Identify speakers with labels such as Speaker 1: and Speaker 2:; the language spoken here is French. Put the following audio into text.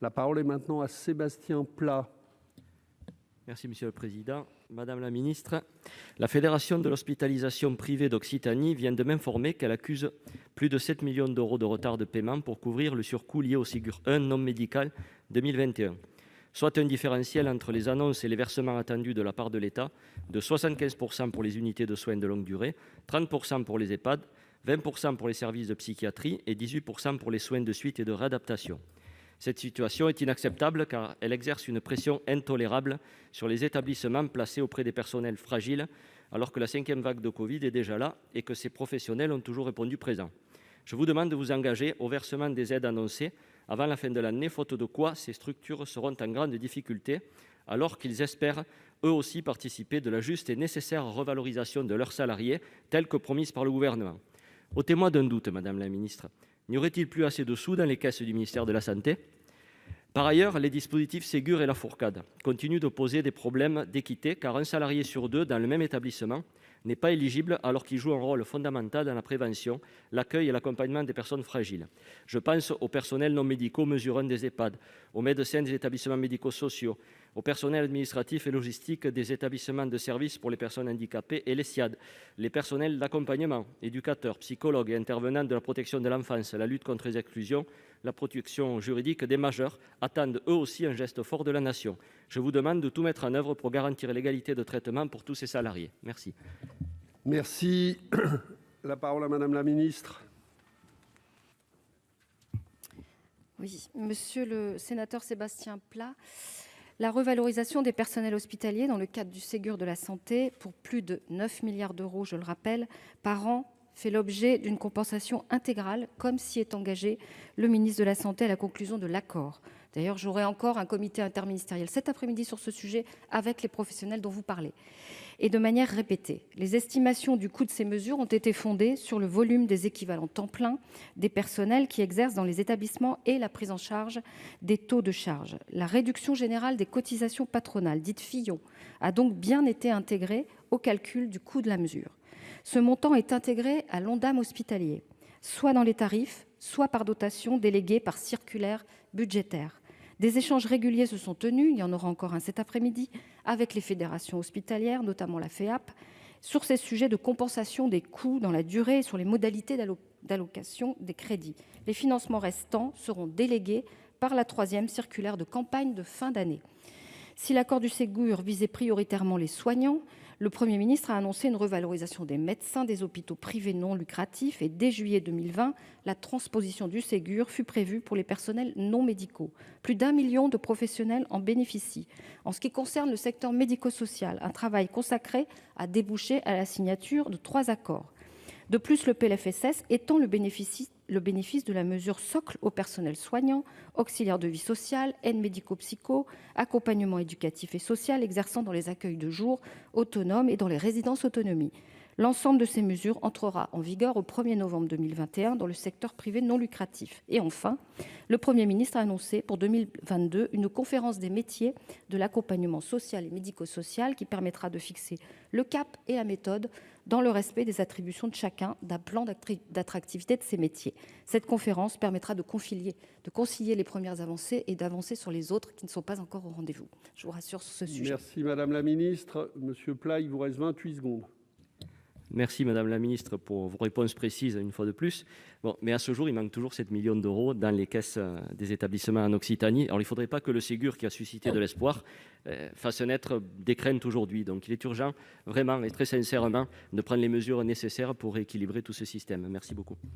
Speaker 1: La parole est maintenant à Sébastien Pla.
Speaker 2: Merci Monsieur le Président. Madame la Ministre, la Fédération de l'hospitalisation privée d'Occitanie vient de m'informer qu'elle accuse plus de 7 millions d'euros de retard de paiement pour couvrir le surcoût lié au Ségur 1 non médical 2021, soit un différentiel entre les annonces et les versements attendus de la part de l'État de 75% pour les unités de soins de longue durée, 30% pour les EHPAD, 20% pour les services de psychiatrie et 18% pour les soins de suite et de réadaptation. Cette situation est inacceptable car elle exerce une pression intolérable sur les établissements placés auprès des personnels fragiles, alors que la 5e vague de Covid est déjà là et que ces professionnels ont toujours répondu présent. Je vous demande de vous engager au versement des aides annoncées avant la fin de l'année, faute de quoi ces structures seront en grande difficulté, alors qu'ils espèrent eux aussi participer de la juste et nécessaire revalorisation de leurs salariés, telle que promise par le Gouvernement. Ôtez-moi d'un doute, Madame la Ministre. N'y aurait-il plus assez de sous dans les caisses du ministère de la Santé ? Par ailleurs, les dispositifs Ségur et la fourcade continuent de poser des problèmes d'équité, car un salarié sur deux dans le même établissement n'est pas éligible alors qu'il joue un rôle fondamental dans la prévention, l'accueil et l'accompagnement des personnes fragiles. Je pense aux personnels non médicaux mesurant des EHPAD, aux médecins des établissements médico-sociaux, au personnel administratif et logistique des établissements de services pour les personnes handicapées et les SIAD, les personnels d'accompagnement, éducateurs, psychologues et intervenants de la protection de l'enfance, la lutte contre les exclusions, la protection juridique des majeurs attendent eux aussi un geste fort de la nation. Je vous demande de tout mettre en œuvre pour garantir l'égalité de traitement pour tous ces salariés. Merci.
Speaker 1: Merci. La parole à Madame la Ministre.
Speaker 3: Oui, monsieur le sénateur Sébastien Pla, la revalorisation des personnels hospitaliers dans le cadre du Ségur de la santé pour plus de 9 milliards d'euros, je le rappelle, par an, fait l'objet d'une compensation intégrale, comme s'y est engagé le ministre de la Santé à la conclusion de l'accord. D'ailleurs, j'aurai encore un comité interministériel cet après-midi sur ce sujet avec les professionnels dont vous parlez. Et de manière répétée, les estimations du coût de ces mesures ont été fondées sur le volume des équivalents temps plein des personnels qui exercent dans les établissements et la prise en charge des taux de charge. La réduction générale des cotisations patronales, dite Fillon, a donc bien été intégrée au calcul du coût de la mesure. Ce montant est intégré à l'Ondam hospitalier, soit dans les tarifs, soit par dotation déléguée par circulaire budgétaire. Des échanges réguliers se sont tenus, il y en aura encore un cet après-midi, avec les fédérations hospitalières, notamment la FEHAP, sur ces sujets de compensation des coûts dans la durée et sur les modalités d'allocation des crédits. Les financements restants seront délégués par la 3e circulaire de campagne de fin d'année. Si l'accord du Ségur visait prioritairement les soignants, le Premier ministre a annoncé une revalorisation des médecins des hôpitaux privés non lucratifs et dès juillet 2020, la transposition du Ségur fut prévue pour les personnels non médicaux. Plus d'1 million de professionnels en bénéficient. En ce qui concerne le secteur médico-social, un travail consacré a débouché à la signature de 3 accords. De plus, le PLFSS étend le bénéfice de la mesure socle au personnel soignant, auxiliaire de vie sociale, aide médico-psycho, accompagnement éducatif et social exerçant dans les accueils de jour autonomes et dans les résidences autonomie. L'ensemble de ces mesures entrera en vigueur au 1er novembre 2021 dans le secteur privé non lucratif. Et enfin, le Premier ministre a annoncé pour 2022 une conférence des métiers de l'accompagnement social et médico-social qui permettra de fixer le cap et la méthode dans le respect des attributions de chacun d'un plan d'attractivité de ces métiers. Cette conférence permettra de concilier les premières avancées et d'avancer sur les autres qui ne sont pas encore au rendez-vous. Je vous rassure sur ce sujet.
Speaker 1: Merci Madame la Ministre. Monsieur Pla, il vous reste 28 secondes.
Speaker 2: Merci Madame la Ministre pour vos réponses précises une fois de plus. Bon, mais à ce jour, il manque toujours 7 millions d'euros dans les caisses des établissements en Occitanie. Alors il ne faudrait pas que le Ségur, qui a suscité de l'espoir, fasse naître des craintes aujourd'hui. Donc il est urgent, vraiment et très sincèrement, de prendre les mesures nécessaires pour rééquilibrer tout ce système. Merci beaucoup.